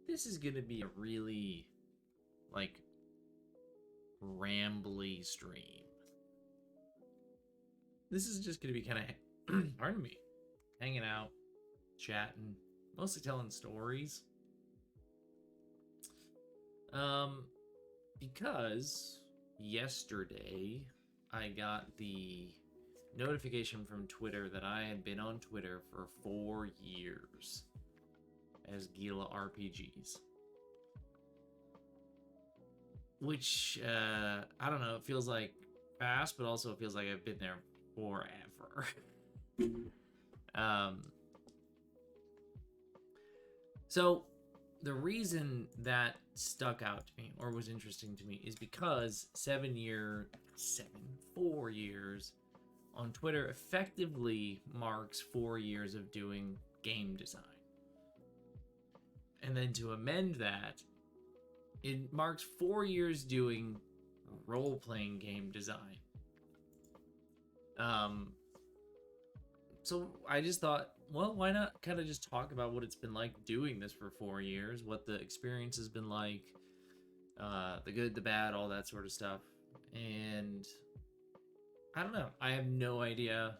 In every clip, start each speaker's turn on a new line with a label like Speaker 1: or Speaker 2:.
Speaker 1: this is gonna be a really, like, rambly stream. This is just gonna be kind of, pardon me, hanging out, chatting, mostly telling stories. Because yesterday I got the notification from Twitter that I had been on Twitter for 4 years as Gila RPGs. Which, I don't know, it feels like fast, but also it feels like I've been there forever. So the reason that stuck out to me or was interesting to me is because 4 years on Twitter effectively marks 4 years of doing game design. And then to amend that, it marks 4 years doing role-playing game design. So I just thought, well, why not kind of just talk about what it's been like doing this for 4 years, what the experience has been like, the good, the bad, all that sort of stuff. And I don't know. I have no idea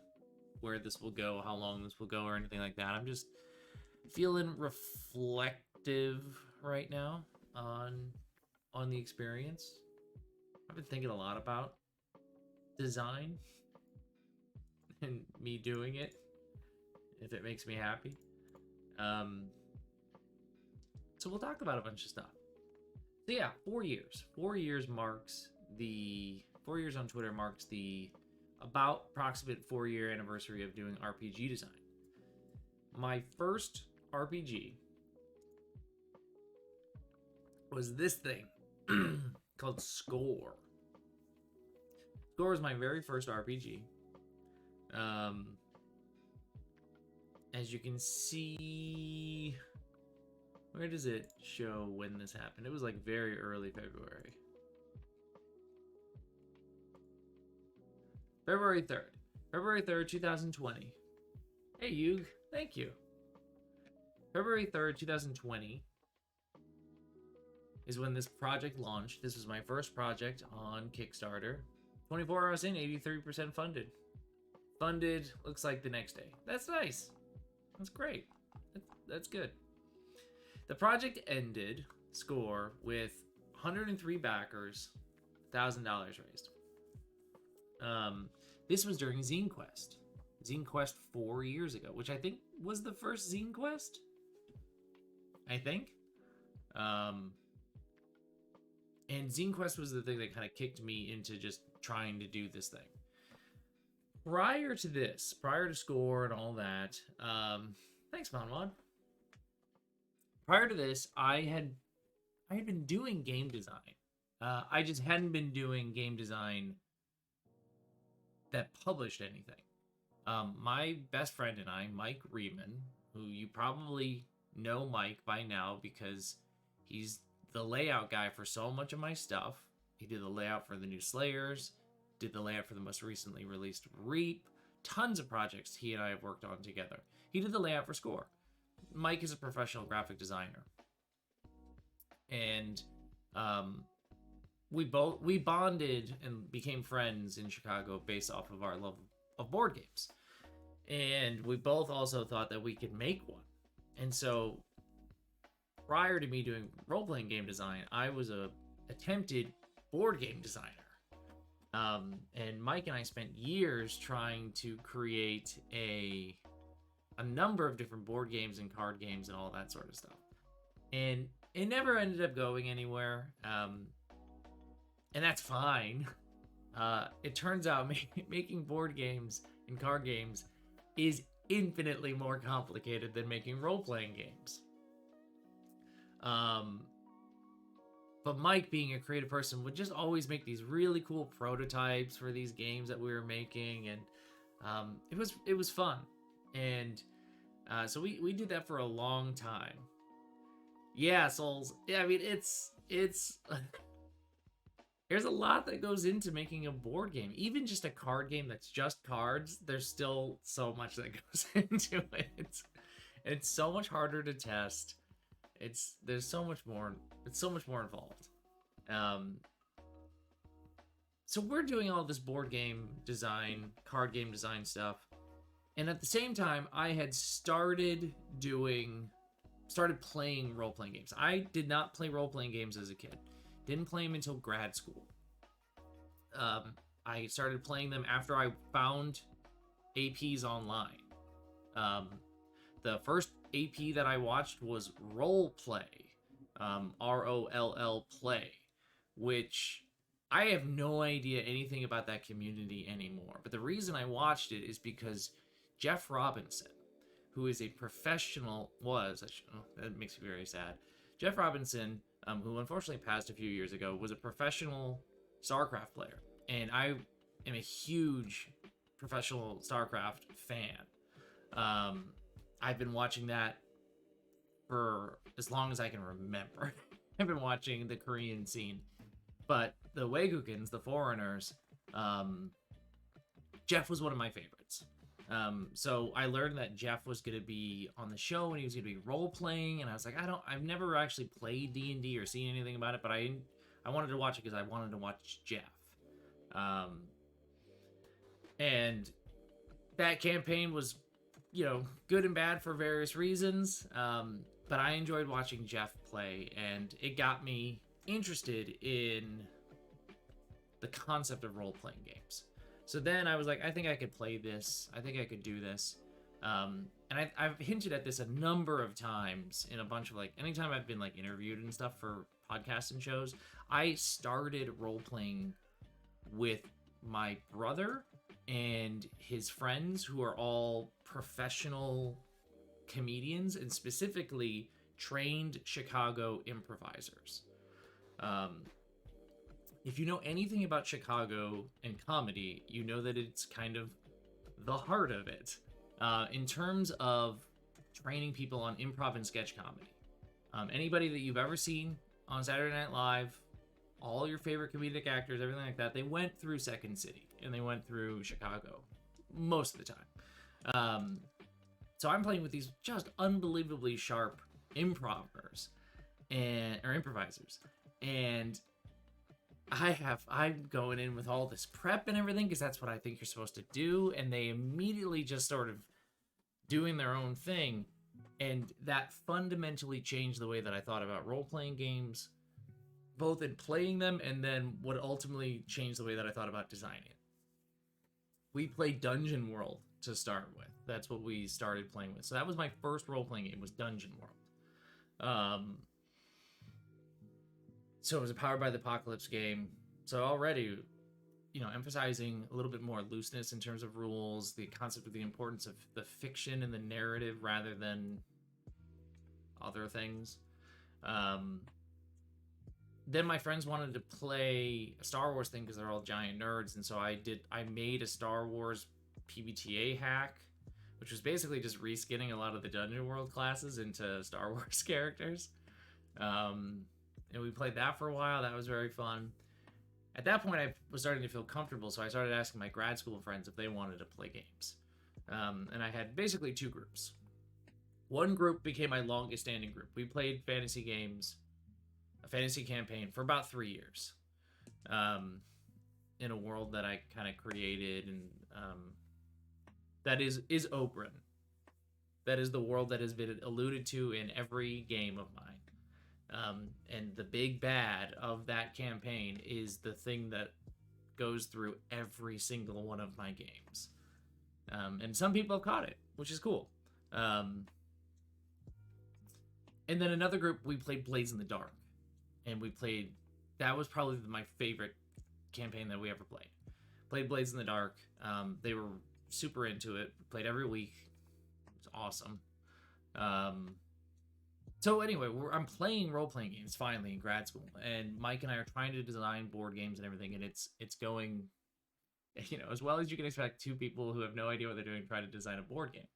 Speaker 1: where this will go, how long this will go, or anything like that. I'm just feeling reflective right now on the experience. I've been thinking a lot about design and me doing it, if it makes me happy. So we'll talk about a bunch of stuff. So yeah, 4 years. 4 years marks the 4 years on Twitter marks the about approximate 4-year anniversary of doing RPG design. My first RPG was this thing called Score. Score was my very first RPG. As you can see, where does it show when this happened? It was like very early February. February 3rd. February 3rd, 2020. Hey, Yug. Thank you. February 3rd, 2020 is when this project launched. This was my first project on Kickstarter. 24 hours in, 83% funded. Funded, looks like the next day. That's nice. That's great. That's good. The project ended, Score, with 103 backers, $1,000 raised. This was during Zine Quest. Zine Quest 4 years ago, which I think was the first Zine Quest. I think. And Zine Quest was the thing that kind of kicked me into just trying to do this thing. Prior to this, prior to Score and all that, thanks, Monmod. Prior to this, I had been doing game design. I just hadn't been doing game design that published anything. My best friend and I, Mike Riemann, who you probably know Mike by now because he's the layout guy for so much of my stuff. He did the layout for the new Slayers, did the layout for the most recently released Reap, tons of projects he and I have worked on together. He did the layout for Score. Mike is a professional graphic designer. And we bonded and became friends in Chicago based off of our love of board games. And we both also thought that we could make one. And so prior to me doing role-playing game design, I was a attempted board game designer. And Mike and I spent years trying to create a number of different board games and card games and all that sort of stuff. And it never ended up going anywhere. And that's fine. It turns out making board games and card games is infinitely more complicated than making role-playing games. But Mike, being a creative person, would just always make these really cool prototypes for these games that we were making, and it was fun. And so we did that for a long time. Yeah, Souls. Yeah, I mean it's there's a lot that goes into making a board game. Even just a card game that's just cards, there's still so much that goes into it. It's so much harder to test. There's so much more. It's so much more involved. Um, so we're doing all this board game design, card game design stuff, and at the same time, I had started playing role playing games. I did not play role playing games as a kid. Didn't play them until grad school. I started playing them after I found APs online. The first AP that I watched was Roll Play, ROLL Play, which I have no idea anything about that community anymore. But the reason I watched it is because Jeff Robinson, who is a professional, that makes me very sad. Jeff Robinson, who unfortunately passed a few years ago, was a professional StarCraft player. And I am a huge professional StarCraft fan. I've been watching that for as long as I can remember. I've been watching the Korean scene. But the Waegukins, the foreigners, Jeff was one of my favorites. So I learned that Jeff was going to be on the show and he was going to be role playing, and I was like, I've never actually played D&D or seen anything about it, but I wanted to watch it because I wanted to watch Jeff. And that campaign was, good and bad for various reasons. But I enjoyed watching Jeff play, and it got me interested in the concept of role-playing games. So then I was like, I think I could play this. I think I could do this. And I've hinted at this a number of times in a bunch of, anytime I've been, interviewed and stuff for podcasts and shows, I started role-playing with my brother and his friends, who are all professional comedians and specifically trained Chicago improvisers. If you know anything about Chicago and comedy, you know that it's kind of the heart of it. In terms of training people on improv and sketch comedy. Anybody that you've ever seen on Saturday Night Live, all your favorite comedic actors, everything like that, they went through Second City and they went through Chicago most of the time. So I'm playing with these just unbelievably sharp improvisers, and I'm going in with all this prep and everything because that's what I think you're supposed to do, and they immediately just sort of doing their own thing, and that fundamentally changed the way that I thought about role-playing games, both in playing them and then what ultimately changed the way that I thought about designing it. We played Dungeon World to start with. That's what we started playing with. So that was my first role-playing game, was Dungeon World. So it was a Powered by the Apocalypse game. So already, emphasizing a little bit more looseness in terms of rules, the concept of the importance of the fiction and the narrative rather than other things. Then my friends wanted to play a Star Wars thing because they're all giant nerds, and so I made a Star Wars PBTA hack, which was basically just reskinning a lot of the Dungeon World classes into Star Wars characters. And we played that for a while. That was very fun. At that point, I was starting to feel comfortable, so I started asking my grad school friends if they wanted to play games. And I had basically two groups. One group became my longest standing group. We played fantasy games, a fantasy campaign, for about 3 years. In a world that I kind of created, and that is Oberyn. That is the world that has been alluded to in every game of mine. And the big bad of that campaign is the thing that goes through every single one of my games. And some people have caught it, which is cool. And then another group, we played Blades in the Dark. And that was probably my favorite campaign that we ever played. Played Blades in the Dark. They were super into it. Played every week. It was awesome. So anyway, I'm playing role-playing games finally in grad school, and Mike and I are trying to design board games and everything, and it's going, as well as you can expect. Two people who have no idea what they're doing trying to design a board game.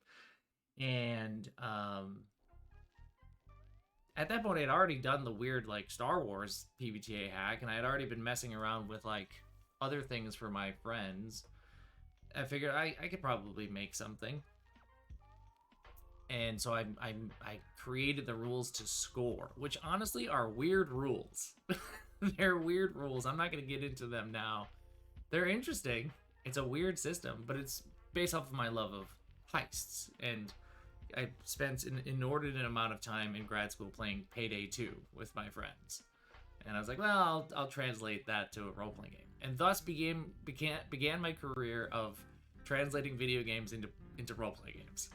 Speaker 1: And at that point, I had already done the weird Star Wars PBTA hack, and I had already been messing around with other things for my friends. I figured I could probably make something. And so I created the rules to score, which honestly are weird rules. They're weird rules. I'm not going to get into them now. They're interesting. It's a weird system, but it's based off of my love of heists. And I spent an inordinate amount of time in grad school playing Payday 2 with my friends. And I was like, well, I'll translate that to a role-playing game. And thus began my career of translating video games into role-playing games.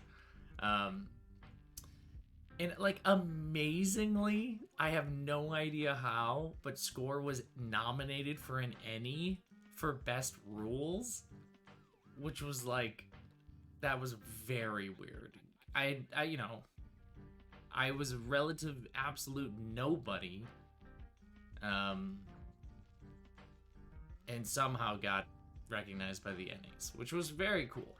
Speaker 1: And like, amazingly, I have no idea how, but Score was nominated for an Emmy for Best Rules, which was like, that was very weird. I you know, I was a relative absolute nobody, and somehow got recognized by the Emmys, which was very cool.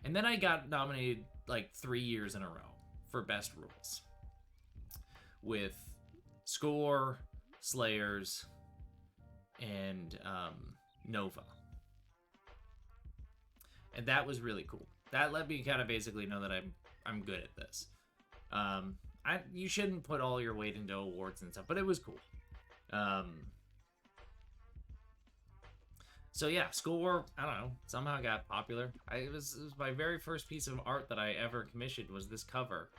Speaker 1: And then I got nominated like 3 years in a row for Best Rules with Score, Slayers, and Nova. And that was really cool. That let me kind of basically know that I'm good at this. You shouldn't put all your weight into awards and stuff, but it was cool. So yeah, Score, I don't know, somehow got popular. It was my very first piece of art that I ever commissioned was this cover,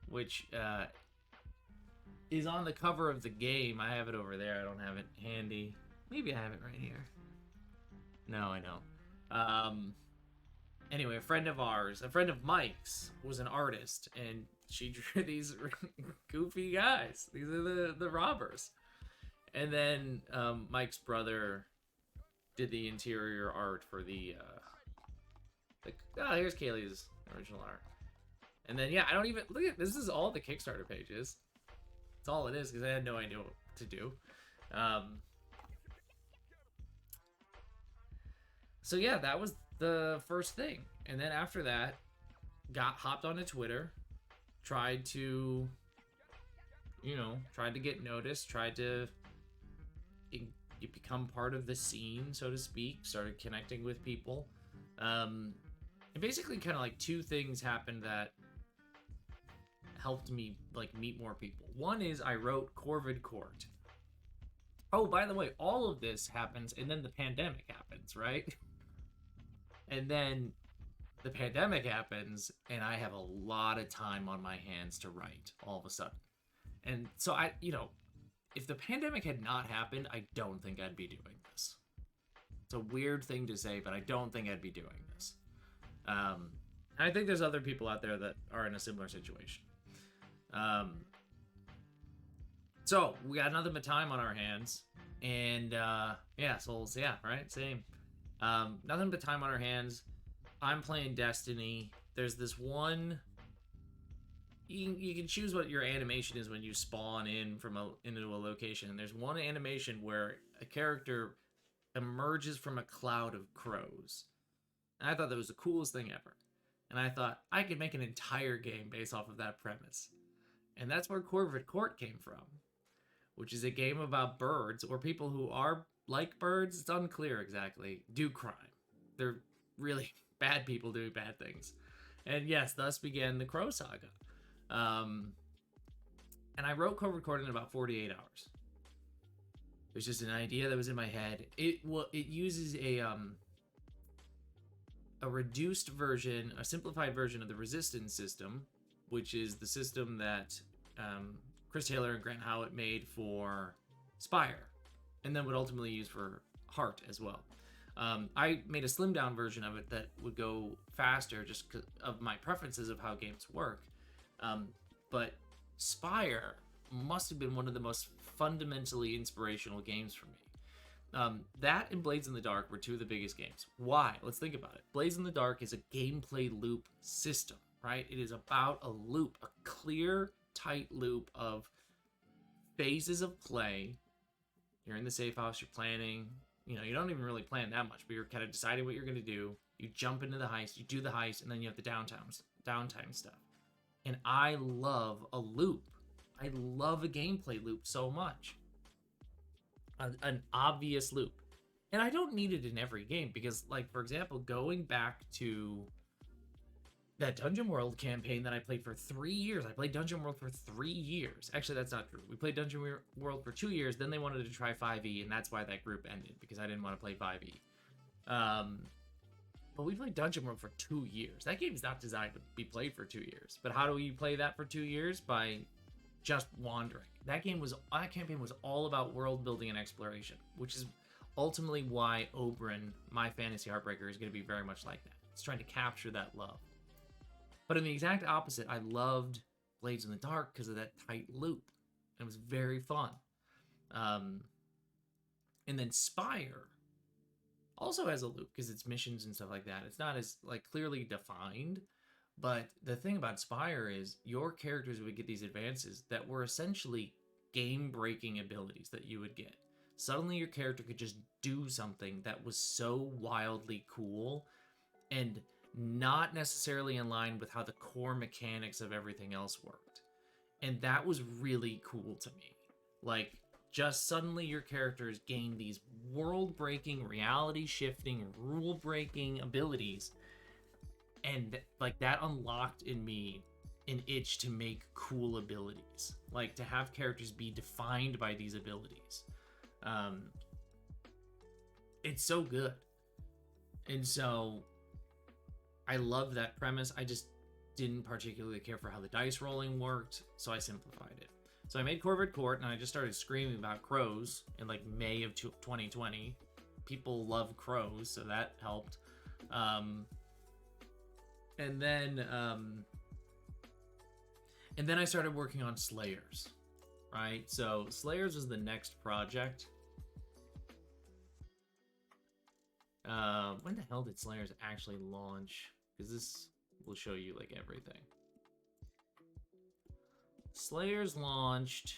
Speaker 1: which is on the cover of the game. I have it over there. I don't have it handy. Maybe I have it right here. No, I know. Anyway, a friend of Mike's, was an artist, and she drew these goofy guys. These are the robbers. And then Mike's brother did the interior art for the here's Kaylee's original art. And then yeah, I don't even look at this is all the Kickstarter pages. That's all it is because I had no idea what to do. So yeah, that was the first thing. And then after that, hopped onto Twitter, tried to get noticed, tried to become part of the scene, so to speak, started connecting with people. And basically kind of like two things happened that helped me like meet more people. One is I wrote Corvid Court. Oh, by the way, all of this happens and then the pandemic happens, right? And then the pandemic happens and I have a lot of time on my hands to write all of a sudden. And so if the pandemic had not happened, I don't think I'd be doing this. It's a weird thing to say, but I don't think I'd be doing this. I think there's other people out there that are in a similar situation. So we got nothing but time on our hands, and same. Nothing but time on our hands. I'm playing Destiny. There's this one. You can choose what your animation is when you spawn into a location. And there's one animation where a character emerges from a cloud of crows. And I thought that was the coolest thing ever. And I thought I could make an entire game based off of that premise. And that's where Corvid Court came from, which is a game about birds, or people who are like birds, it's unclear exactly, do crime. They're really bad people doing bad things. And yes, thus began the Crow Saga. And I wrote Corvid Court in about 48 hours. It was just an idea that was in my head. It uses a reduced version, a simplified version of the Resistance system, which is the system that Chris Taylor and Grant Howitt made for Spire, and then would ultimately use for Heart as well. I made a slimmed down version of it that would go faster just because of my preferences of how games work. But Spire must have been one of the most fundamentally inspirational games for me. That and Blades in the Dark were two of the biggest games. Why? Let's think about it. Blades in the Dark is a gameplay loop system, right? It is about a loop, a clear, tight loop of phases of play. You're in the safe house, you're planning. You don't even really plan that much, but you're kind of deciding what you're going to do. You jump into the heist, you do the heist, and then you have the downtime stuff. And I love a loop. I love a gameplay loop so much. An obvious loop. And I don't need it in every game because, like, for example, going back to that Dungeon World campaign that I played for 3 years. I played Dungeon World for 3 years. Actually, that's not true. We played Dungeon World for 2 years. Then they wanted to try 5e, and that's why that group ended, because I didn't want to play 5e. But we played Dungeon World for 2 years. That game is not designed to be played for 2 years. But how do you play that for 2 years? By just wandering. That campaign was all about world building and exploration, which is ultimately why Oberyn, my fantasy heartbreaker, is going to be very much like that. It's trying to capture that love. But in the exact opposite, I loved Blades in the Dark because of that tight loop. It was very fun. And then Spire also has a loop because it's missions and stuff like that. It's not as like clearly defined, but the thing about Spire is your characters would get these advances that were essentially game-breaking abilities that you would get. Suddenly your character could just do something that was so wildly cool and not necessarily in line with how the core mechanics of everything else worked. And that was really cool to me. Like, just suddenly your characters gain these world-breaking, reality-shifting, rule-breaking abilities. And, like, that unlocked in me an itch to make cool abilities. Like, to have characters be defined by these abilities. It's so good. And so I love that premise. I just didn't particularly care for how the dice rolling worked, so I simplified it. So I made Corvid Court, and I just started screaming about crows in like May of 2020. People love crows, so that helped. And then I started working on Slayers, right? So Slayers was the next project. When the hell did Slayers actually launch? Because this will show you like everything. Slayers launched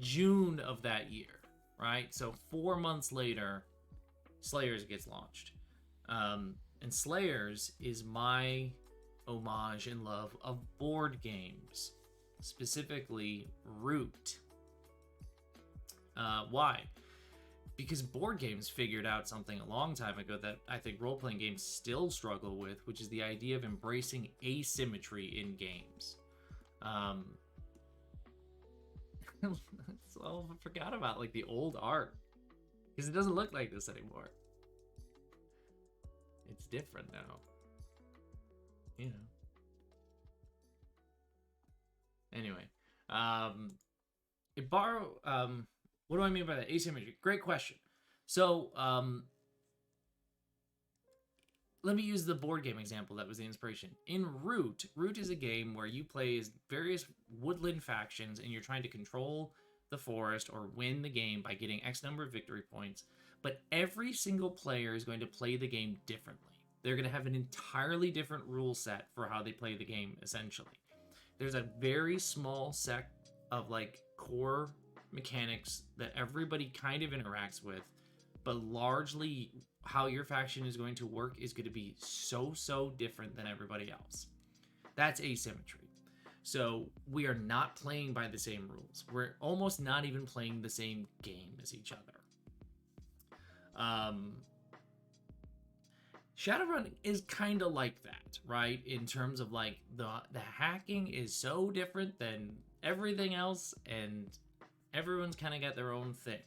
Speaker 1: June of that year, right? So 4 months later, Slayers gets launched. And Slayers is my homage and love of board games, specifically Root. Why? Because board games figured out something a long time ago that I think role-playing games still struggle with, which is the idea of embracing asymmetry in games. So I forgot about like the old art, because it doesn't look like this anymore. It's different now, you know. Anyway, what do I mean by that? Asymmetry. Great question. So, let me use the board game example that was the inspiration. In Root is a game where you play as various woodland factions and you're trying to control the forest or win the game by getting X number of victory points. But every single player is going to play the game differently. They're going to have an entirely different rule set for how they play the game, essentially. There's a very small set of like core mechanics that everybody kind of interacts with, but largely how your faction is going to work is going to be so different than everybody else. That's asymmetry. So we are not playing by the same rules. We're almost not even playing the same game as each other. Shadowrun is kind of like that, right? In terms of like the hacking is so different than everything else, and everyone's kind of got their own thing.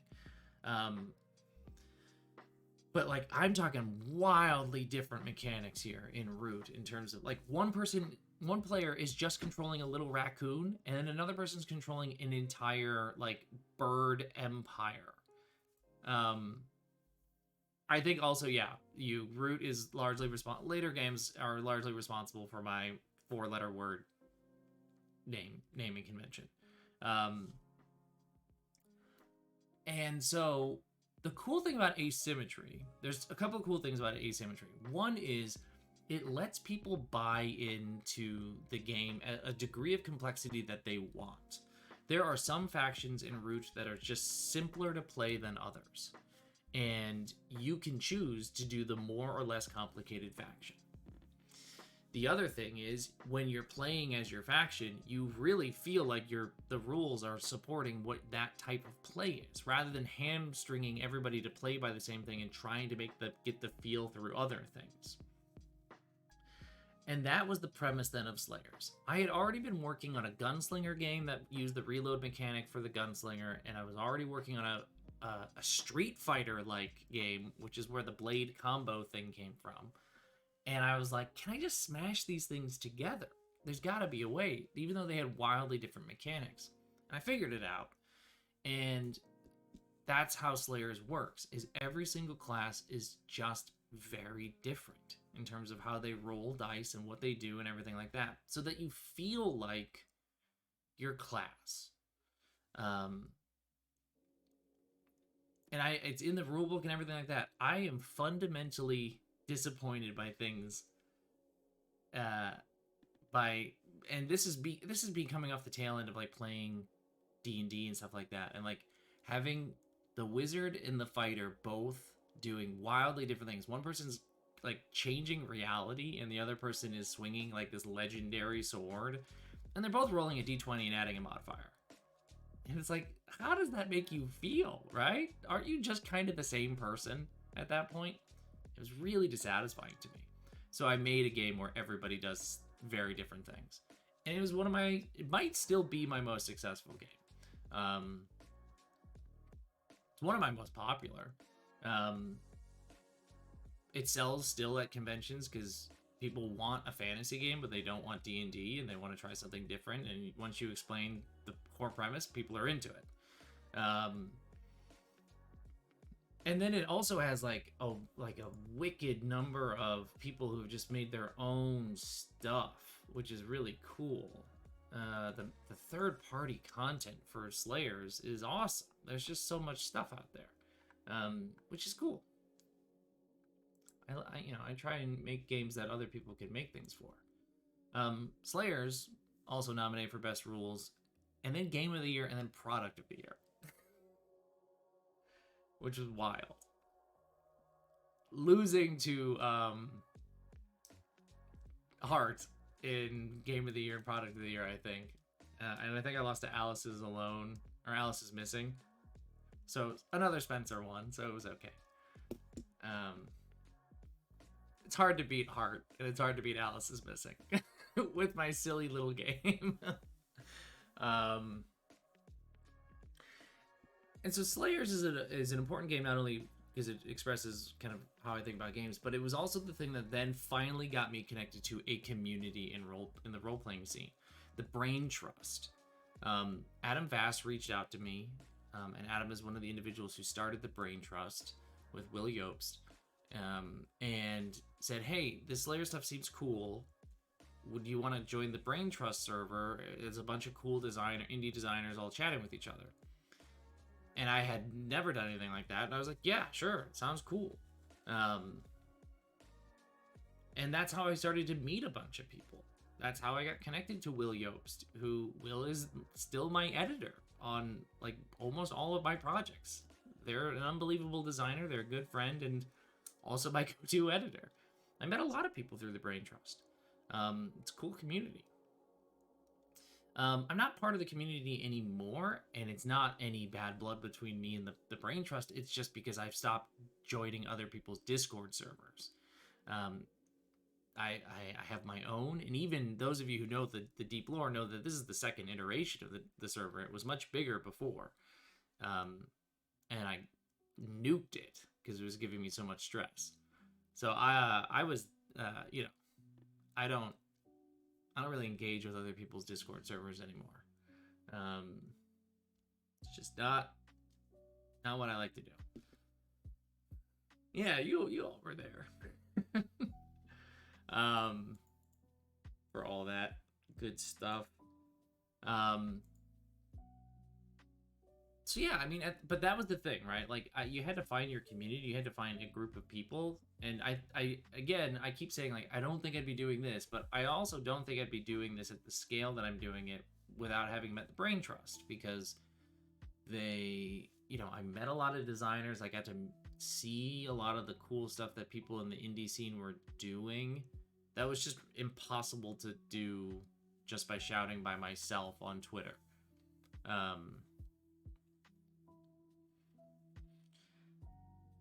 Speaker 1: But like I'm talking wildly different mechanics here in Root in terms of like one player is just controlling a little raccoon, and then another person's controlling an entire like bird empire. I think also, Root is largely later games are largely responsible for my 4-letter word naming convention. And so the cool thing about asymmetry, there's a couple of cool things about asymmetry. One is it lets people buy into the game at a degree of complexity that they want. There are some factions in Root that are just simpler to play than others, and you can choose to do the more or less complicated faction. The other thing is, when you're playing as your faction, you really feel like the rules are supporting what that type of play is, rather than hamstringing everybody to play by the same thing and trying to get the feel through other things. And that was the premise then of Slayers. I had already been working on a gunslinger game that used the reload mechanic for the gunslinger, and I was already working on a Street Fighter-like game, which is where the blade combo thing came from. And I was like, can I just smash these things together? There's got to be a way, even though they had wildly different mechanics. And I figured it out. And that's how Slayers works, is every single class is just very different in terms of how they roll dice and what they do and everything like that, so that you feel like your class. And it's in the rulebook and everything like that. I am fundamentally disappointed by things and this is me coming off the tail end of like playing D&D and stuff like that, and like having the wizard and the fighter both doing wildly different things. One person's like changing reality and the other person is swinging like this legendary sword, and they're both rolling a d20 and adding a modifier. And it's like, how does that make you feel, right? Aren't you just kind of the same person at that point? It was really dissatisfying to me. So I made a game where everybody does very different things. And it was it might still be my most successful game. It's one of my most popular. It sells still at conventions because people want a fantasy game, but they don't want D&D, and they want to try something different. And once you explain the core premise, people are into it. And then it also has like a wicked number of people who've just made their own stuff, which is really cool. The third-party content for Slayers is awesome. There's just so much stuff out there, which is cool. I try and make games that other people can make things for. Slayers also nominated for Best Rules, and then Game of the Year, and then Product of the Year. Which was wild. Losing to Heart in Game of the Year and Product of the Year, I think. And I think I lost to Alice's Alone, or Alice is Missing. So another Spencer one, so it was okay. It's hard to beat Heart, and it's hard to beat Alice is Missing with my silly little game. And so Slayers is an important game, not only because it expresses kind of how I think about games, but it was also the thing that then finally got me connected to a community in the role-playing scene, the Brain Trust. Adam Vass reached out to me, and Adam is one of the individuals who started the Brain Trust with Will Yobst, and said, hey, this Slayer stuff seems cool. Would you want to join the Brain Trust server? There's a bunch of cool indie designers all chatting with each other. And I had never done anything like that. And I was like, yeah, sure. Sounds cool. And that's how I started to meet a bunch of people. That's how I got connected to Will Yobst, who Will is still my editor on like almost all of my projects. They're an unbelievable designer. They're a good friend and also my go-to editor. I met a lot of people through the Brain Trust. It's a cool community. I'm not part of the community anymore, and it's not any bad blood between me and the Brain Trust. It's just because I've stopped joining other people's Discord servers. I have my own, and even those of you who know the deep lore know that this is the second iteration of the server. It was much bigger before, and I nuked it because it was giving me so much stress. So I was, I don't really engage with other people's Discord servers anymore. It's just not what I like to do. Yeah, you all were there. For all that good stuff. So yeah, I mean, but that was the thing, right? Like, you had to find your community. You had to find a group of people. And I keep saying, like, I don't think I'd be doing this, but I also don't think I'd be doing this at the scale that I'm doing it without having met the Brain Trust, because I met a lot of designers. I got to see a lot of the cool stuff that people in the indie scene were doing. That was just impossible to do just by shouting by myself on Twitter.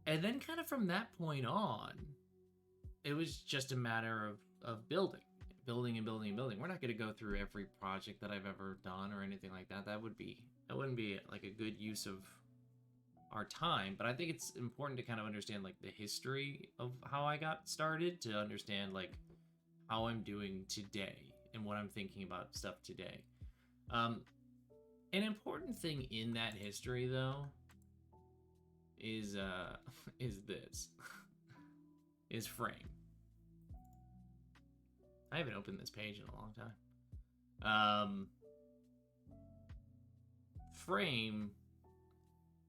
Speaker 1: And then kind of from that point on, it was just a matter of building. Building and building and building. We're not going to go through every project that I've ever done or anything like that. That wouldn't be like a good use of our time. But I think it's important to kind of understand like the history of how I got started, to understand like how I'm doing today and what I'm thinking about stuff today. An important thing in that history, though, is this is Frame. I haven't opened this page in a long time. Frame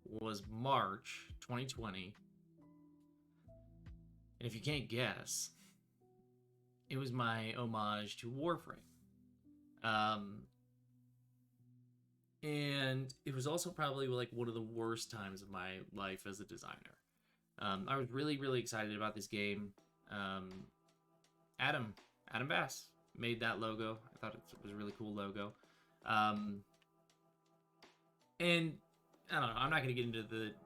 Speaker 1: was March 2020. And if you can't guess, it was my homage to Warframe. And it was also probably like one of the worst times of my life as a designer. I was really, really excited about this game. Adam Bass made that logo. I thought it was a really cool logo. And I don't know, I'm not going to get into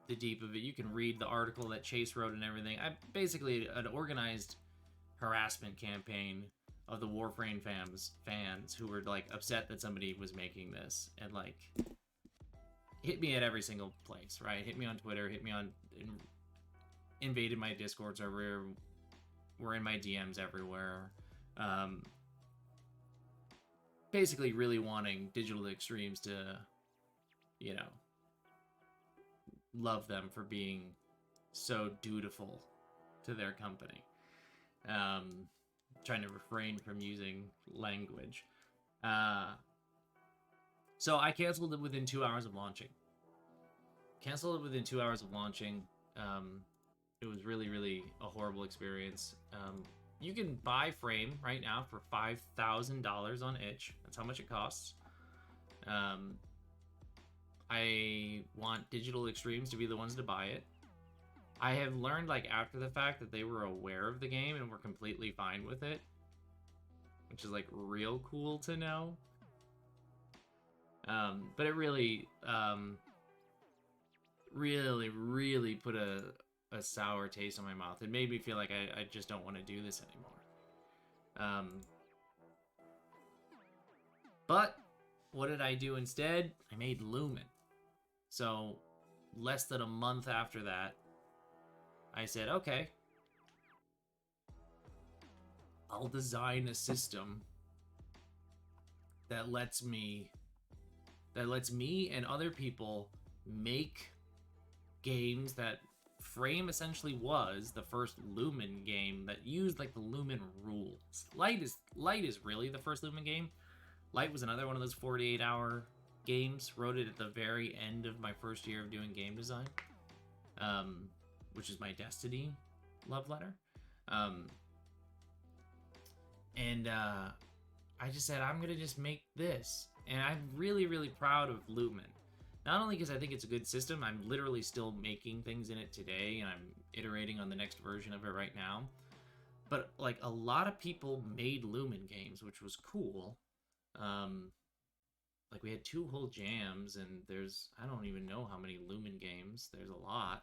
Speaker 1: the deep of it. You can read the article that Chase wrote and everything. I basically an organized harassment campaign of the Warframe fans who were like upset that somebody was making this, and like hit me at every single place, right? Hit me on Twitter, hit me on, invaded my Discord server, were in my DMs everywhere. Basically really wanting Digital Extremes to, you know, love them for being so dutiful to their company. Trying to refrain from using language. So I canceled it within 2 hours of launching. It was really, really a horrible experience. You can buy Frame right now for $5,000 on itch. That's how much it costs. I want Digital Extremes to be the ones to buy it. I have learned, like, after the fact that they were aware of the game and were completely fine with it, which is, like, real cool to know. But it really, really put a sour taste in my mouth. It made me feel like I just don't want to do this anymore. But what did I do instead? I made Lumen. So less than a month after that, I said, okay, I'll design a system that lets me and other people make games that Frame essentially was the first Lumen game that used like the Lumen rules. Light is really the first Lumen game. Light was another one of those 48-hour games. Wrote it at the very end of my first year of doing game design, which is my Destiny love letter. I just said, I'm gonna just make this, and I'm really, really proud of Lumen. Not only because I think it's a good system, I'm literally still making things in it today, and I'm iterating on the next version of it right now. But like a lot of people made Lumen games, which was cool. Like we had 2 whole jams, and there's, I don't even know how many Lumen games. There's a lot.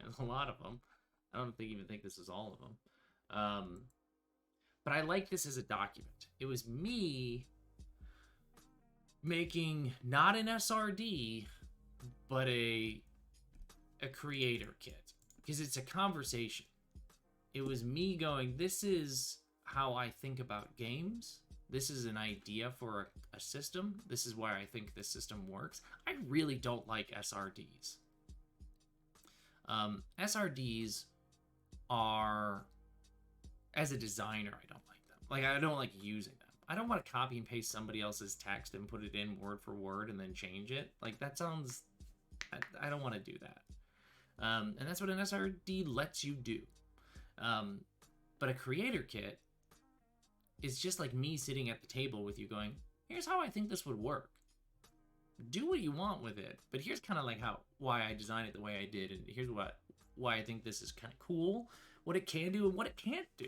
Speaker 1: There's a lot of them. I don't even think this is all of them. But I like this as a document. It was me making not an SRD, but a creator kit, because it's a conversation. It was me going, this is how I think about games. This is an idea for a system. This is why I think this system works. I really don't like SRDs. SRDs are, as a designer, I don't like them. Like, I don't like using them. I don't want to copy and paste somebody else's text and put it in word for word and then change it. Like, that sounds, I don't want to do that. And that's what an SRD lets you do. But a creator kit is just like me sitting at the table with you going, here's how I think this would work. Do what you want with it, but here's kind of like why I designed it the way I did, and here's why I think this is kind of cool, what it can do and what it can't do.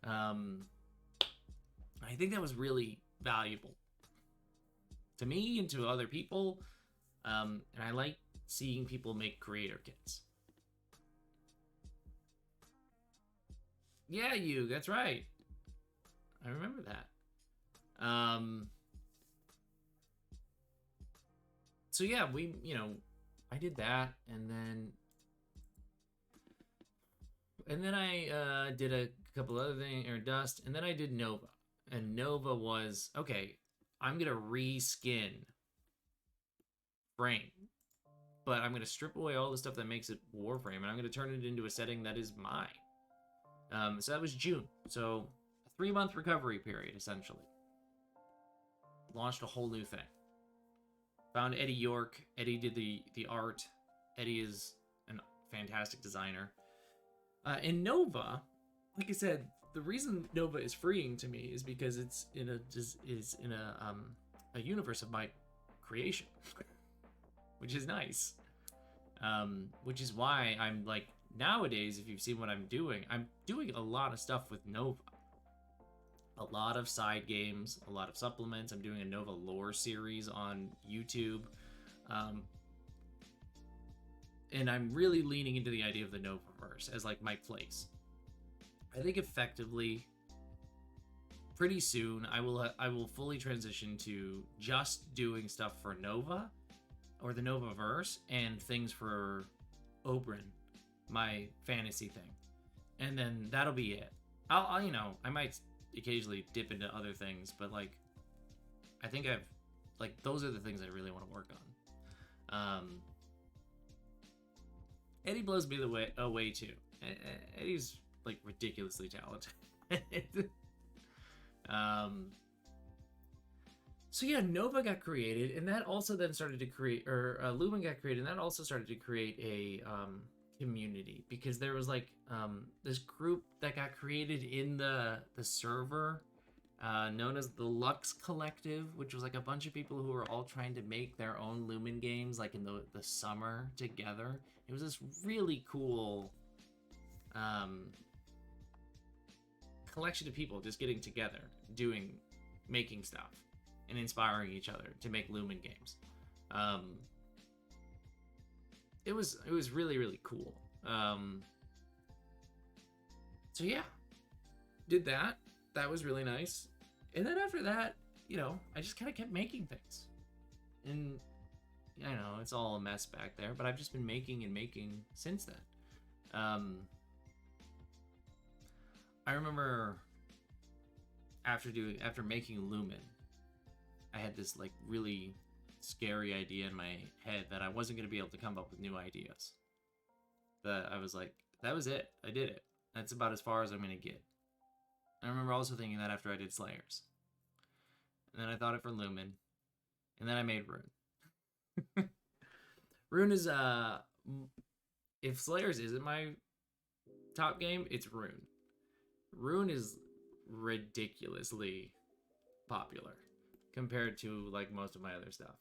Speaker 1: I think that was really valuable to me and to other people. And I like seeing people make creator kits. Yeah, you. That's right. I remember that. So yeah, I did that, and then I did a couple other things, or Dust, and then I did Nova. And Nova was, okay, I'm gonna reskin Frame, but I'm gonna strip away all the stuff that makes it Warframe, and I'm gonna turn it into a setting that is mine. So that was June. So a 3-month recovery period, essentially. Launched a whole new thing. Found Eddie York. Eddie did the art. Eddie is a fantastic designer. In Nova, like I said, the reason Nova is freeing to me is because it's in a universe of my creation, which is nice. Which is why I'm like, nowadays, if you've seen what I'm doing a lot of stuff with Nova. A lot of side games, a lot of supplements. I'm doing a Nova lore series on YouTube. And I'm really leaning into the idea of the Novaverse as like my place. I think effectively, pretty soon, I will fully transition to just doing stuff for Nova or the Novaverse and things for Oberyn, my fantasy thing. And then that'll be it. I'll I might occasionally dip into other things, but like, I think those are the things I really want to work on. Eddie blows me away too. Eddie's like ridiculously talented. So yeah, Nova got created, and that also then started to create, or Lumen got created, and that also started to create a community, because there was like this group that got created in the server known as the Lux Collective, which was like a bunch of people who were all trying to make their own Lumen games like in the summer together. It was this really cool collection of people just getting together, making stuff and inspiring each other to make Lumen games. It was really, really cool. So yeah, did that. That was really nice. And then after that, I just kind of kept making things. And I know it's all a mess back there, but I've just been making and making since then. I remember after making Lumen, I had this like really scary idea in my head that I wasn't going to be able to come up with new ideas. That I was like, that was it. I did it. That's about as far as I'm going to get. I remember also thinking that after I did Slayers. And then I thought it for Lumen. And then I made Rune. Rune is, if Slayers isn't my top game, it's Rune. Rune is ridiculously popular compared to like most of my other stuff.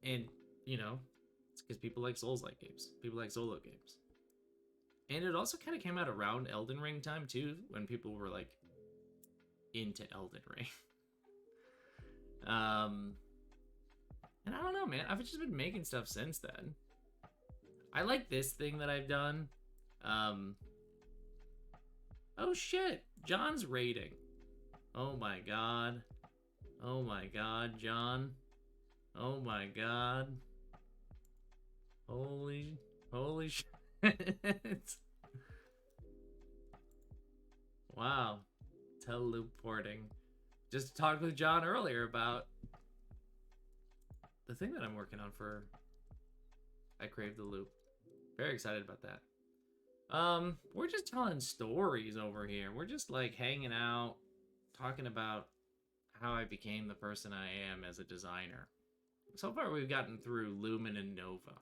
Speaker 1: And it's because people like Souls-like games. People like solo games. And it also kind of came out around Elden Ring time too, when people were like into Elden Ring. And I don't know, man. I've just been making stuff since then. I like this thing that I've done. Oh shit, John's raiding. Oh my god. Oh my god, John. Oh my god. Holy shit. Wow. Teleporting. Just talked with John earlier about the thing that I'm working on for I Crave the Loop. Very excited about that. We're just telling stories over here. We're just like hanging out, talking about how I became the person I am as a designer. So far we've gotten through Lumen and Nova.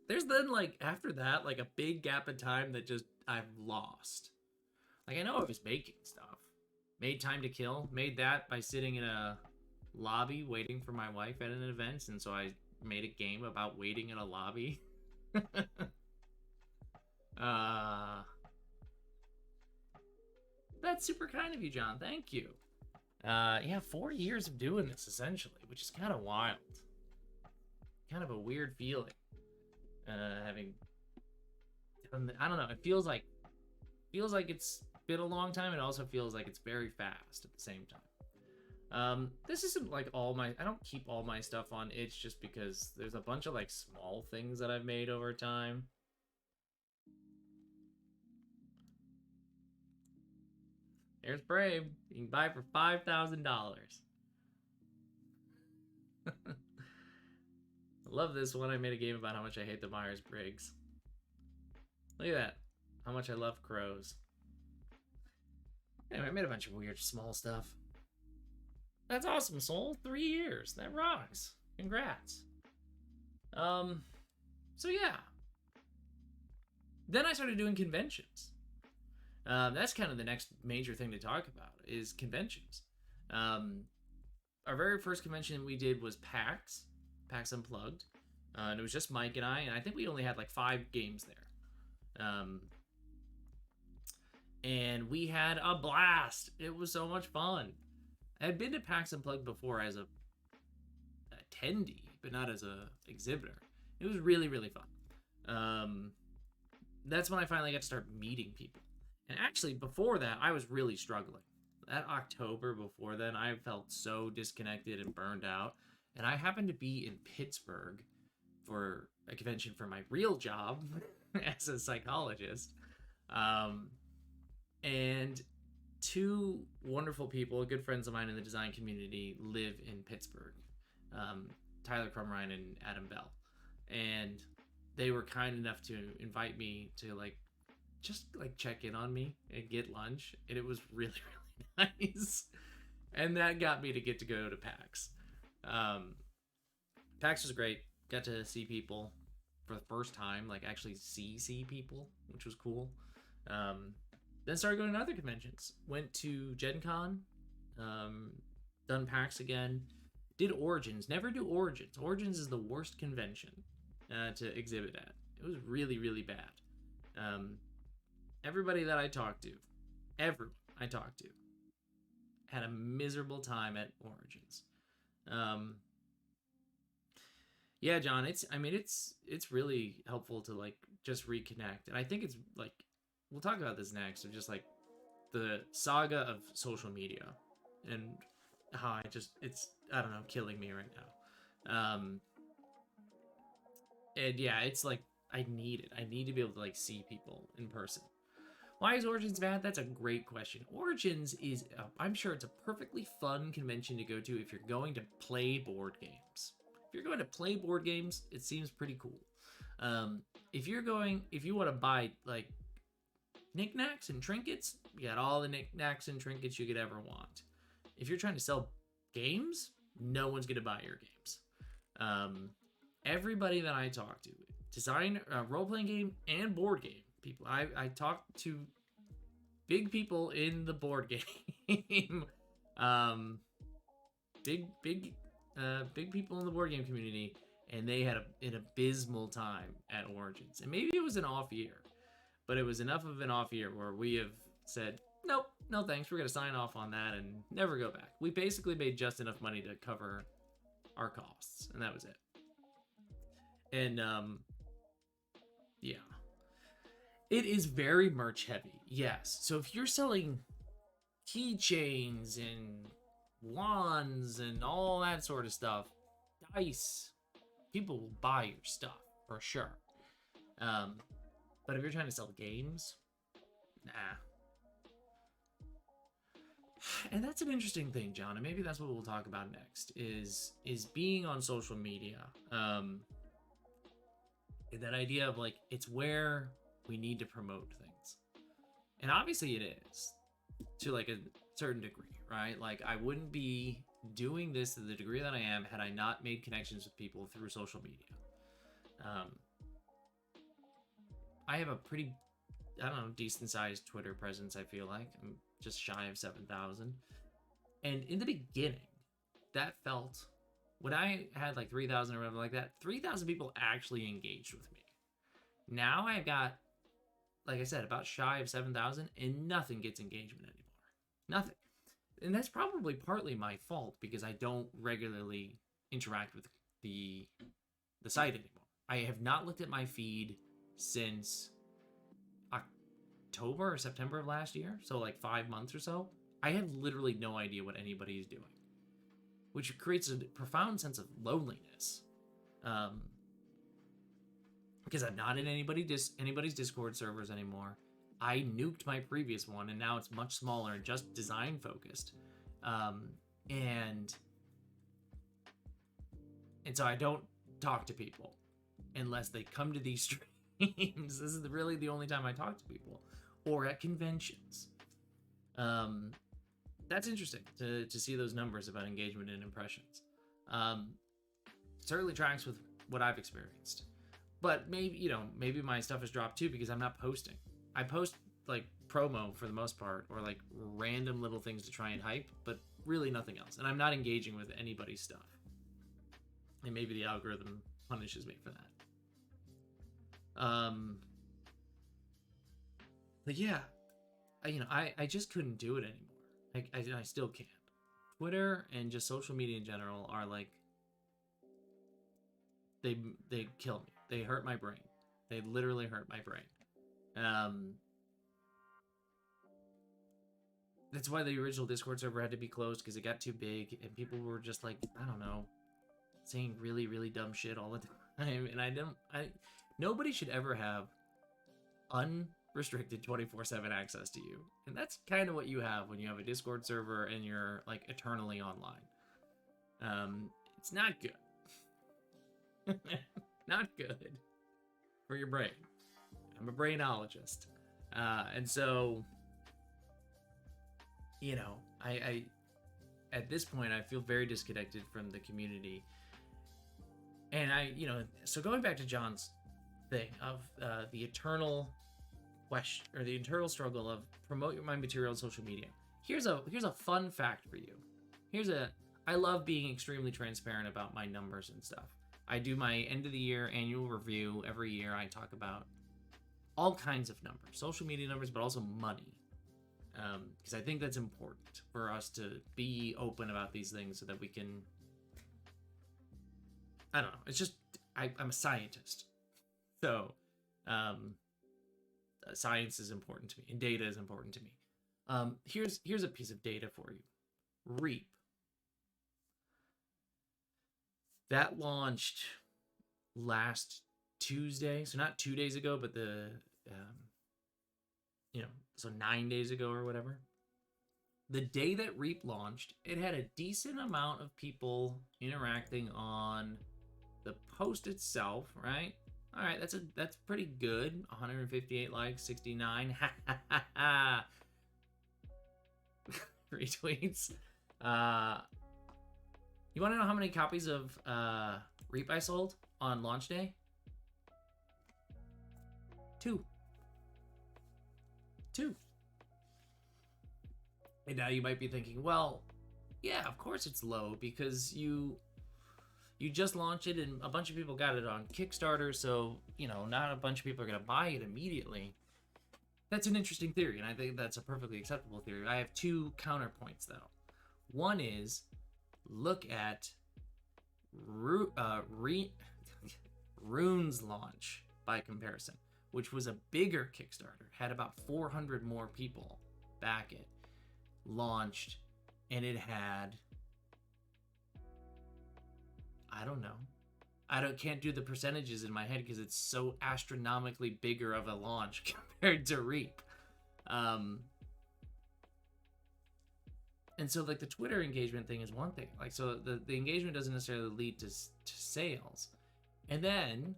Speaker 1: There's then like after that like a big gap in time that just I've lost. Like I know I was making stuff. Made Time to Kill. Made that by sitting in a lobby waiting for my wife at an event, and so I made a game about waiting in a lobby. Uh, that's super kind of you, John. Thank you. Yeah, 4 years of doing this essentially, which is kind of wild. Kind of a weird feeling. Having, I don't know. It feels like it's been a long time. It also feels like it's very fast at the same time. This isn't like I don't keep all my stuff on itch just because there's a bunch of like small things that I've made over time. There's Brave. You can buy for $5,000. I love this one. I made a game about how much I hate the Myers-Briggs. Look at that. How much I love crows. Anyway, I made a bunch of weird small stuff. That's awesome, Soul. 3 years. That rocks. Congrats. So yeah. Then I started doing conventions. That's kind of the next major thing to talk about is conventions. Our very first convention we did was PAX Unplugged. And it was just Mike and I think we only had like 5 games there. And we had a blast. It was so much fun. I had been to PAX Unplugged before as a attendee, but not as a exhibitor. It was really, really fun. That's when I finally got to start meeting people. And actually, before that, I was really struggling. That October before then, I felt so disconnected and burned out. And I happened to be in Pittsburgh for a convention for my real job as a psychologist. And 2 wonderful people, good friends of mine in the design community, live in Pittsburgh. Tyler Crumrine and Adam Bell. And they were kind enough to invite me to just check in on me and get lunch. And it was really, really nice. And that got me to get to go to PAX. PAX was great. Got to see people for the first time, actually see people, which was cool. Then started going to other conventions. Went to Gen Con. Done PAX again. Did Origins. Never do Origins. Origins is the worst convention to exhibit at. It was really, really bad. Everybody that I talked to, everyone I talked to, had a miserable time at Origins. Yeah, John, it's really helpful to just reconnect. And I think it's we'll talk about this next, of just the saga of social media and how it's I don't know, killing me right now. And yeah, it's I need it. I need to be able to see people in person. Why is Origins bad? That's a great question. Origins is, I'm sure it's a perfectly fun convention to go to if you're going to play board games. If you're going to play board games, it seems pretty cool. If you want to buy knickknacks and trinkets, you got all the knickknacks and trinkets you could ever want. If you're trying to sell games, no one's going to buy your games. Everybody that I talk to, design, role-playing game and board game people, I talk to big people in the board game. Big people in the board game community, and they had an abysmal time at Origins. And maybe it was an off year, but it was enough of an off year where we have said, nope, no thanks, we're going to sign off on that and never go back. We basically made just enough money to cover our costs, and that was it. And yeah, it is very merch heavy. Yes. So if you're selling keychains and wands and all that sort of stuff, dice, people will buy your stuff for sure. But if you're trying to sell games, nah. And that's an interesting thing, John, and maybe that's what we'll talk about next, is being on social media. That idea of it's where we need to promote things. And obviously it is, to a certain degree, right? I wouldn't be doing this to the degree that I am had I not made connections with people through social media. I have a pretty, I don't know, decent sized Twitter presence, I feel like. I'm just shy of 7,000. And in the beginning, that felt, when I had 3,000 or whatever like that, 3,000 people actually engaged with me. Now I've got like I said, about shy of 7,000, and nothing gets engagement anymore. Nothing. And that's probably partly my fault because I don't regularly interact with the site anymore. I have not looked at my feed since October or September of last year, so like 5 months or so. I have literally no idea what anybody is doing, which creates a profound sense of loneliness. Because I'm not in anybody's Discord servers anymore. I nuked my previous one, and now it's much smaller and just design focused. And so I don't talk to people unless they come to these streams. This is really the only time I talk to people, or at conventions. That's interesting to see those numbers about engagement and impressions. Certainly tracks with what I've experienced. But maybe my stuff has dropped too because I'm not posting. I post like promo for the most part, or like random little things to try and hype, but really nothing else. And I'm not engaging with anybody's stuff. And maybe the algorithm punishes me for that. But yeah, I just couldn't do it anymore. I still can't. Twitter and just social media in general are like, they kill me. They hurt my brain. They literally hurt my brain. That's why the original Discord server had to be closed, because it got too big and people were just like, I don't know, saying really, really dumb shit all the time. And nobody should ever have unrestricted 24/7 access to you. And that's kind of what you have when you have a Discord server and you're like eternally online. It's not good. Not good for your brain. I'm a brainologist. And so, I at this point, I feel very disconnected from the community. And so going back to John's thing of the eternal question, or the eternal struggle of promote my material on social media. Here's a fun fact for you. I love being extremely transparent about my numbers and stuff. I do my end of the year annual review every year. I talk about all kinds of numbers, social media numbers, but also money. Because I think that's important for us to be open about these things so that we can, I don't know. It's just, I'm a scientist. So, science is important to me and data is important to me. Here's a piece of data for you. Reap. That launched last Tuesday, so not 2 days ago, but so 9 days ago or whatever. The day that Reap launched, it had a decent amount of people interacting on the post itself, right? All right, that's pretty good. 158 likes, 69 retweets. You want to know how many copies of Reap I sold on launch day? 2. And now you might be thinking, well, yeah, of course it's low because you just launched it and a bunch of people got it on Kickstarter, so, not a bunch of people are going to buy it immediately. That's an interesting theory, and I think that's a perfectly acceptable theory. I have 2 counterpoints, though. One is, look at Rune's launch by comparison, which was a bigger Kickstarter, had about 400 more people back it, launched, and it had, I don't know. Can't do the percentages in my head because it's so astronomically bigger of a launch compared to Reap. And so, like, the Twitter engagement thing is one thing. Like, so the engagement doesn't necessarily lead to sales. And then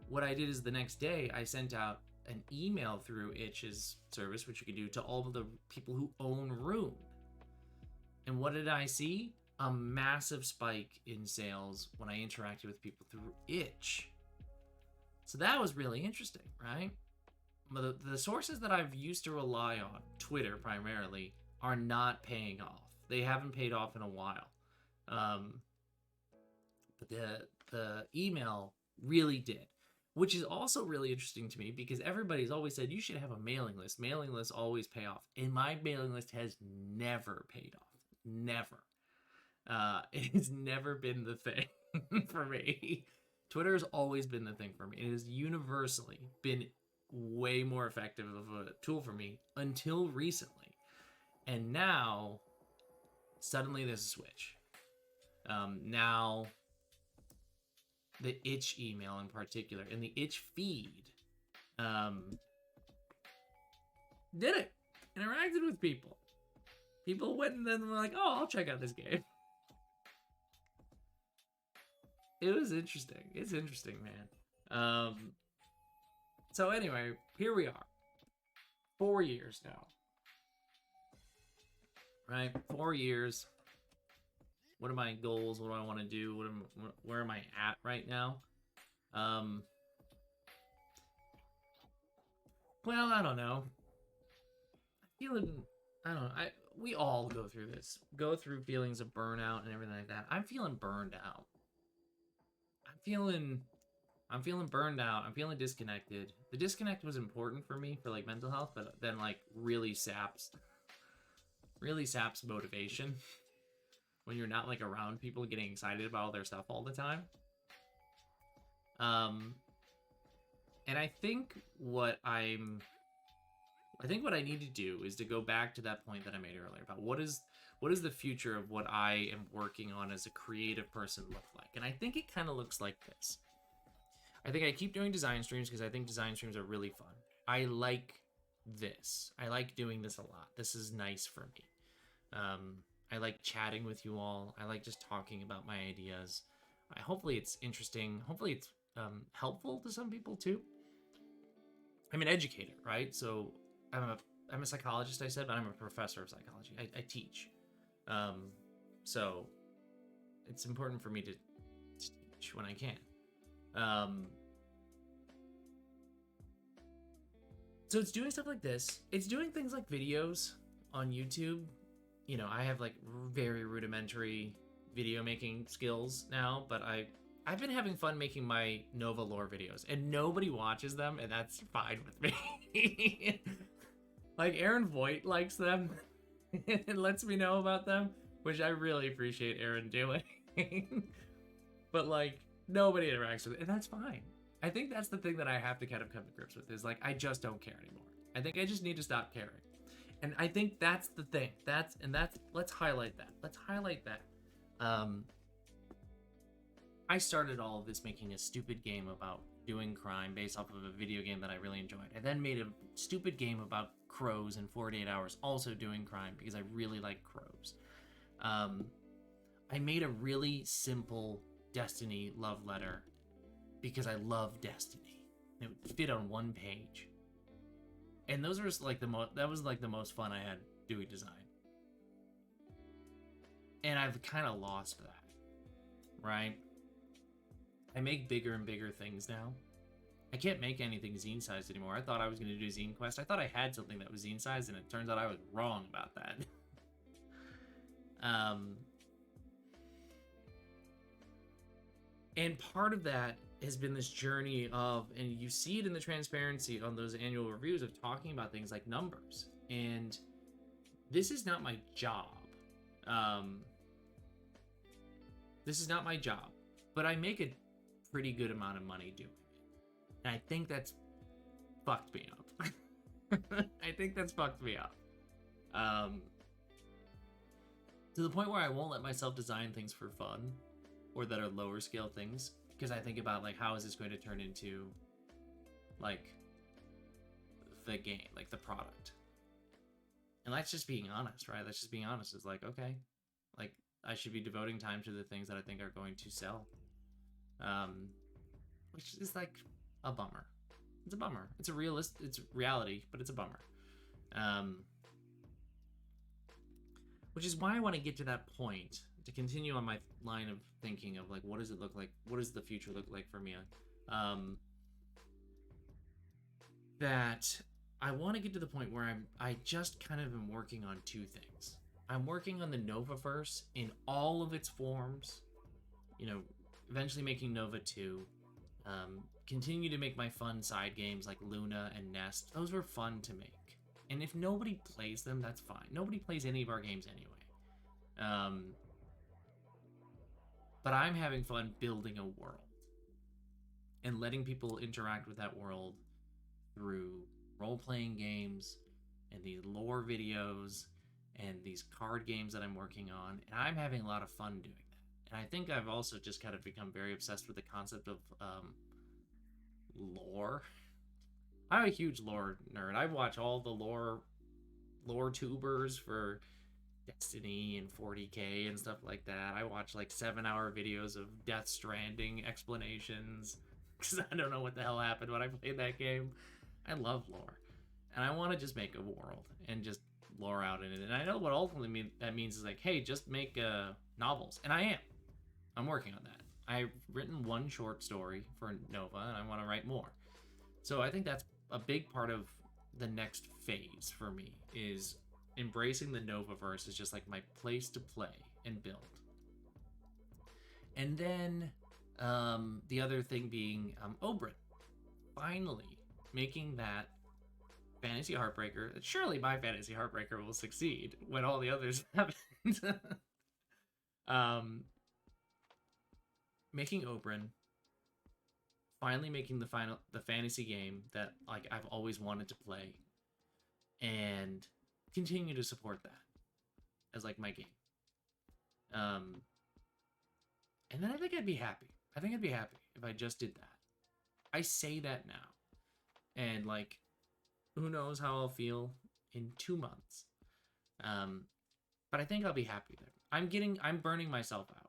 Speaker 1: what I did is the next day I sent out an email through Itch's service, which you can do, to all of the people who own Rune. And what did I see? A massive spike in sales when I interacted with people through Itch. So that was really interesting, right? But the sources that I've used to rely on, Twitter primarily, are not paying off. They haven't paid off in a while. But the email really did. which is also really interesting to me because everybody's always said you should have a mailing list. Mailing lists always pay off, and my mailing list has never paid off. Never. It's never been the thing for me. Twitter has always been the thing for me. It has universally been way more effective of a tool for me until recently. And now, suddenly there's a switch. Now, the itch email in particular, and the itch feed, did it. Interacted with people. People went and then were like, oh, I'll check out this game. It was interesting. It's interesting, man. So anyway, here we are. 4 years now. Right? 4 years. What are my goals? What do I want to do? Where am I at right now? Well, I don't know. I don't know. We all go through this. Go through feelings of burnout and everything like that. I'm feeling burned out. I'm feeling burned out. I'm feeling disconnected. The disconnect was important for me for like mental health, but then like really saps motivation when you're not like around people getting excited about all their stuff all the time. And I think what I need to do is to go back to that point that I made earlier about what is the future of what I am working on as a creative person look like. And I think it kind of looks like this. I think I keep doing design streams because I think design streams are really fun. I like this. I like doing this a lot. This is nice for me. I like chatting with you all. I like just talking about my ideas. Hopefully it's interesting. Hopefully it's helpful to some people too. I'm an educator, right? So I'm a psychologist, I said, but I'm a professor of psychology. I teach. So it's important for me to teach when I can. So it's doing stuff like this. It's doing things like videos on YouTube. You know, I have like very rudimentary video making skills now, but I've been having fun making my Nova lore videos, and nobody watches them, and that's fine with me. Like Aaron Voigt likes them and lets me know about them, which I really appreciate Aaron doing. But like nobody interacts with it, and that's fine. I think that's the thing that I have to kind of come to grips with is like I just don't care anymore. I think I just need to stop caring. And I think that's the thing. Let's highlight that. Let's highlight that. I started all of this making a stupid game about doing crime based off of a video game that I really enjoyed. I then made a stupid game about crows in 48 hours, also doing crime because I really like crows. I made a really simple Destiny love letter because I love Destiny. It would fit on one page. And those were like that was like the most fun I had doing design. And I've kind of lost that, right? I make bigger and bigger things now. I can't make anything zine sized anymore. I thought I was going to do Zine Quest. I thought I had something that was zine sized, and it turns out I was wrong about that. And part of that has been this journey of, and you see it in the transparency on those annual reviews of talking about things like numbers. And this is not my job. This is not my job, but I make a pretty good amount of money doing it. And I think that's fucked me up. I think that's fucked me up. To the point where I won't let myself design things for fun or that are lower scale things, because I think about like how is this going to turn into like the game, like the product. And that's just being honest, right? That's just being honest. It's like, okay, like I should be devoting time to the things that I think are going to sell. Which is like a bummer. It's a bummer. It's reality, but it's a bummer. Which is why I want to get to that point to continue on my line of thinking of like, what does it look like? What does the future look like for me? That I want to get to the point where I just kind of am working on two things. I'm working on the Novaverse in all of its forms, you know, eventually making Nova 2, continue to make my fun side games like Luna and Nest. Those were fun to make. And if nobody plays them, that's fine. Nobody plays any of our games anyway. But I'm having fun building a world and letting people interact with that world through role-playing games and these lore videos and these card games that I'm working on. And I'm having a lot of fun doing that. And I think I've also just kind of become very obsessed with the concept of lore. I'm a huge lore nerd. I watch all the lore tubers for Destiny and 40K and stuff like that. I watch like 7-hour videos of Death Stranding explanations because I don't know what the hell happened when I played that game. I love lore, and I want to just make a world and just lore out in it. And I know what ultimately that means is like, hey, just make novels, and I'm working on that. I've written one short story for Nova, and I want to write more. So I think that's a big part of the next phase for me, is embracing the Novaverse as just like my place to play and build. And then the other thing being Oberyn. Finally making that fantasy heartbreaker. Surely my fantasy heartbreaker will succeed when all the others haven't. Making Oberyn, finally making the fantasy game that like I've always wanted to play, and continue to support that as like my game. And then I think I'd be happy. I think I'd be happy if I just did that. I say that now, and like, who knows how I'll feel in 2 months. But I think I'll be happy there. I'm burning myself out.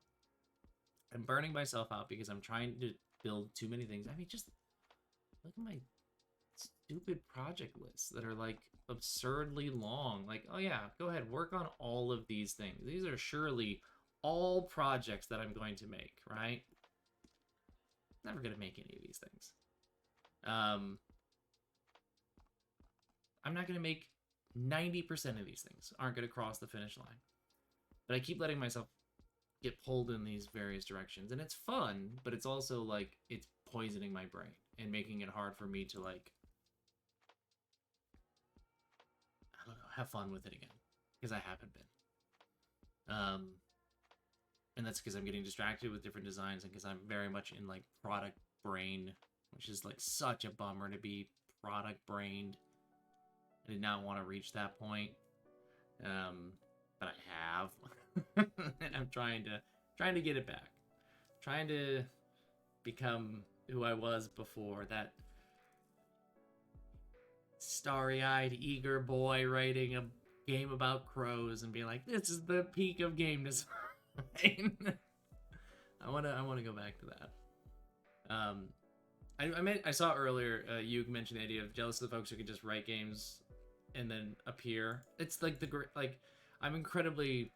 Speaker 1: I'm burning myself out because I'm trying to build too many things. I mean, just look at my stupid project lists that are like absurdly long. Like, oh yeah, go ahead, work on all of these things. These are surely all projects that I'm going to make, right? Never gonna make any of these things. I'm not gonna make 90% of these things. Aren't gonna cross the finish line. But I keep letting myself get pulled in these various directions, and it's fun, but it's also like it's poisoning my brain and making it hard for me to like, I don't know, have fun with it again, because I haven't been. And that's because I'm getting distracted with different designs, and because I'm very much in like product brain, which is like such a bummer to be product brained. I did not want to reach that point, but I have. And I'm trying to get it back, trying to become who I was before, that starry-eyed, eager boy writing a game about crows and being like, this is the peak of game design. I want to go back to that. I saw earlier you mentioned the idea of jealous of the folks who can just write games and then appear. It's like I'm incredibly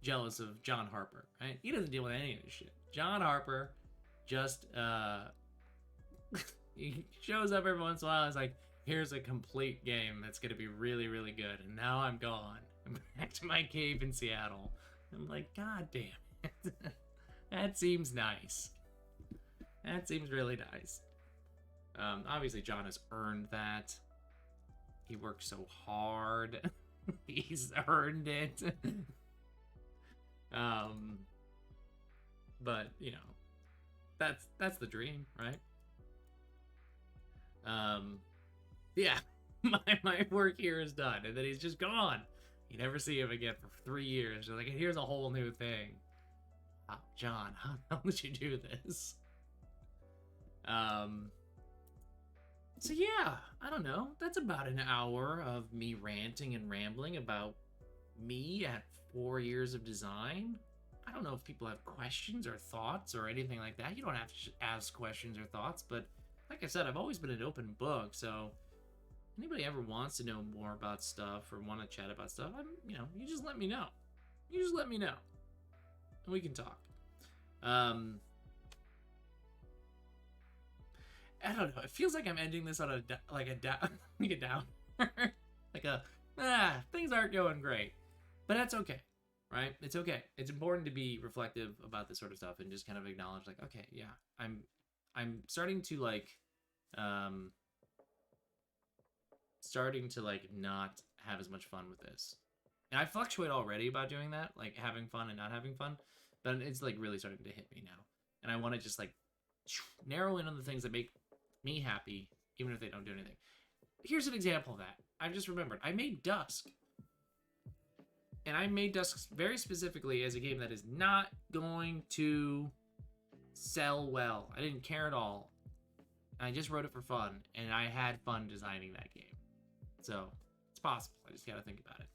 Speaker 1: jealous of John Harper, right? He doesn't deal with any of this shit. John Harper just he shows up every once in a while and is like, here's a complete game that's gonna be really, really good, and now I'm gone. I'm back to my cave in Seattle. I'm like, god damn it. That seems nice. That seems really nice. Obviously John has earned that. He worked so hard. He's earned it. But you know, that's the dream, right? Yeah, my work here is done, and then he's just gone. You never see him again for 3 years. You're like, here's a whole new thing. Oh, John, how did you do this? So yeah, I don't know. That's about an hour of me ranting and rambling about me at 4 years of design. I don't know if people have questions or thoughts or anything like that. You don't have to ask questions or thoughts, but like I said, I've always been an open book, so anybody ever wants to know more about stuff or want to chat about stuff, you just let me know. You just let me know, and we can talk. I don't know. It feels like I'm ending this on a down, things aren't going great, but that's okay, right? It's okay. It's important to be reflective about this sort of stuff and just kind of acknowledge, like, okay, yeah, I'm starting to like Um, starting to like not have as much fun with this. And I fluctuate already about doing that, like having fun and not having fun, but it's like really starting to hit me now. And I want to just like narrow in on the things that make me happy, even if they don't do anything. Here's an example of that. I just remembered. I made Dusk. And I made Dusk very specifically as a game that is not going to sell well. I didn't care at all. I just wrote it for fun, and I had fun designing that game. So, it's possible. I just gotta think about it.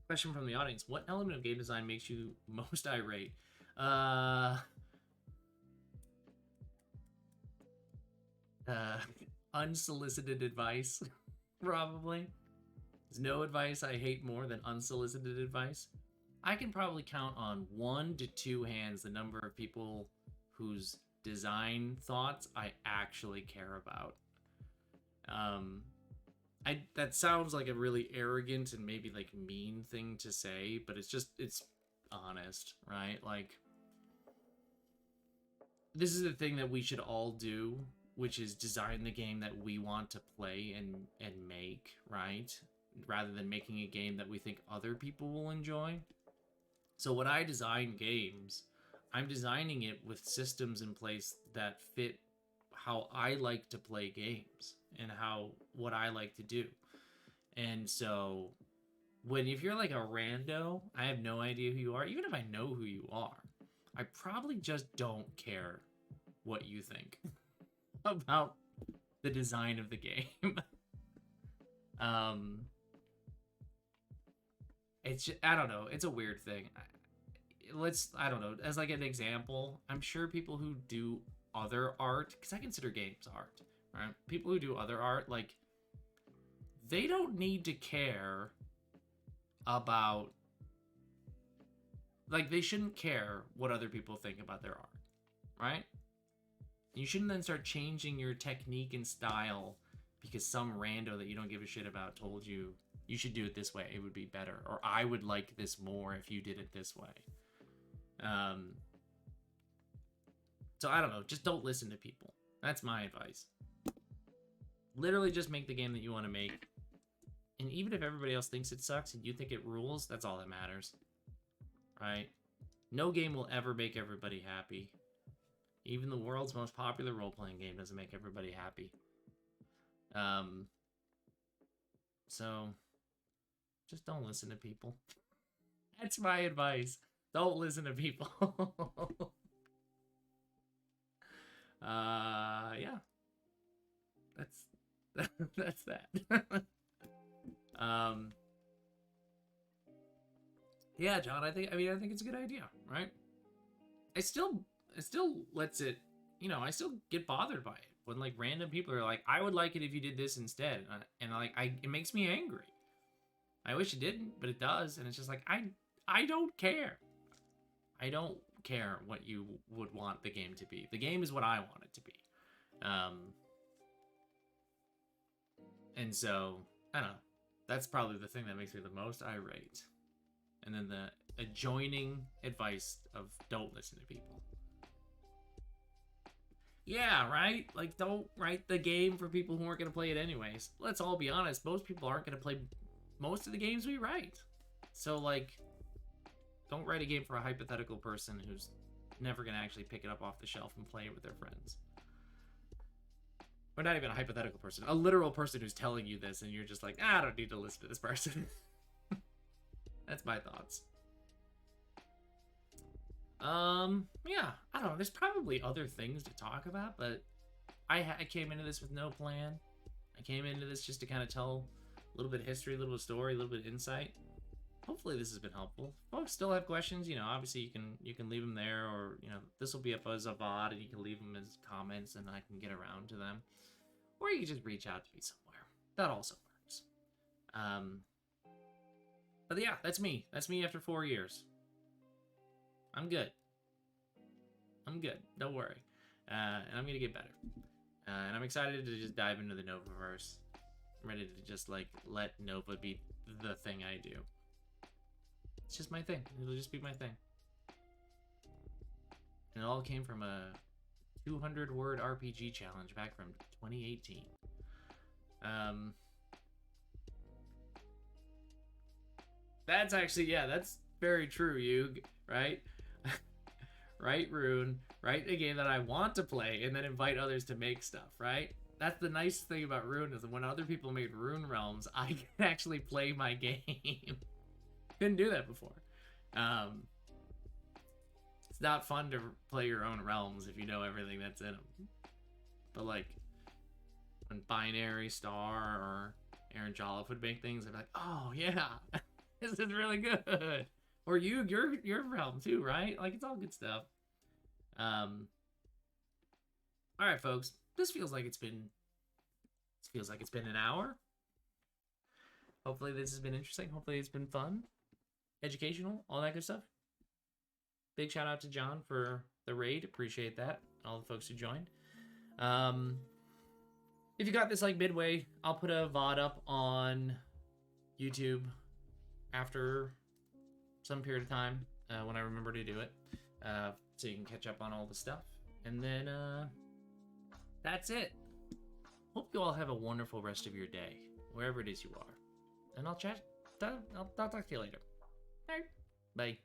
Speaker 1: Question from the audience. What element of game design makes you most irate? Unsolicited advice, probably. There's no advice I hate more than unsolicited advice. I can probably count on 1 to 2 hands the number of people whose design thoughts I actually care about. That sounds like a really arrogant and maybe like mean thing to say, but it's honest, right? Like, this is the thing that we should all do, which is design the game that we want to play and make, right? Rather than making a game that we think other people will enjoy. So when I design games, I'm designing it with systems in place that fit how I like to play games and what I like to do. And so if you're like a rando, I have no idea who you are. Even if I know who you are, I probably just don't care what you think about the design of the game. It's just, I don't know. It's a weird thing. I don't know. As like an example, I'm sure people who do other art, because I consider games art, right? People who do other art, like, they don't need to care about, like, they shouldn't care what other people think about their art, right? You shouldn't then start changing your technique and style because some rando that you don't give a shit about told you should do it this way, it would be better, or I would like this more if you did it this way. So I don't know, just don't listen to people. That's my advice. Literally just make the game that you want to make. And even if everybody else thinks it sucks and you think it rules, that's all that matters. Right? No game will ever make everybody happy. Even the world's most popular role-playing game doesn't make everybody happy. So just don't listen to people. That's my advice. Don't listen to people. Yeah. That's that. Yeah, John, I think it's a good idea, right? I still lets it, I still get bothered by it when like random people are like, I would like it if you did this instead, and it makes me angry. I wish it didn't, but it does, and it's just like I don't care. I don't care what you would want the game to be. The game is what I want it to be. And so, I don't know. That's probably the thing that makes me the most irate. And then the adjoining advice of don't listen to people. Yeah, right? Like, don't write the game for people who aren't going to play it anyways. Let's all be honest. Most people aren't going to play most of the games we write. So, like, don't write a game for a hypothetical person who's never going to actually pick it up off the shelf and play it with their friends. Or not even a hypothetical person. A literal person who's telling you this and you're just like, I don't need to listen to this person. That's my thoughts. Yeah, I don't know. There's probably other things to talk about, but I came into this with no plan. I came into this just to kind of tell a little bit of history, a little bit of story, a little bit of insight. Hopefully this has been helpful. If folks still have questions, obviously you can leave them there, or this will be up as a VOD and you can leave them as comments and I can get around to them. Or you can just reach out to me somewhere. That also works. But yeah, that's me. That's me after 4 years. I'm good. Don't worry. And I'm gonna get better. And I'm excited to just dive into the Novaverse. I'm ready to just like let Nova be the thing I do. It's just my thing. It'll just be my thing. And it all came from a 200-word RPG challenge back from 2018. That's actually, yeah, that's very true, Yug, right? Right, Rune, write a game that I want to play, and then invite others to make stuff, right? That's the nice thing about Rune, is that when other people made Rune Realms, I can actually play my game. Couldn't do that before. It's not fun to play your own realms if you know everything that's in them. But like, when Binary Star or Aaron Jolliffe would make things, I'd be like, oh yeah, this is really good. Or your realm too, right? Like, it's all good stuff. All right, folks. This feels like it's been an hour. Hopefully this has been interesting. Hopefully it's been fun, educational, all that good stuff. Big shout out to John for the raid. Appreciate that. All the folks who joined. If you got this like midway, I'll put a VOD up on YouTube after some period of time when I remember to do it, so you can catch up on all the stuff. And then that's it. Hope you all have a wonderful rest of your day, wherever it is you are. And I'll talk to you later. All right. Bye.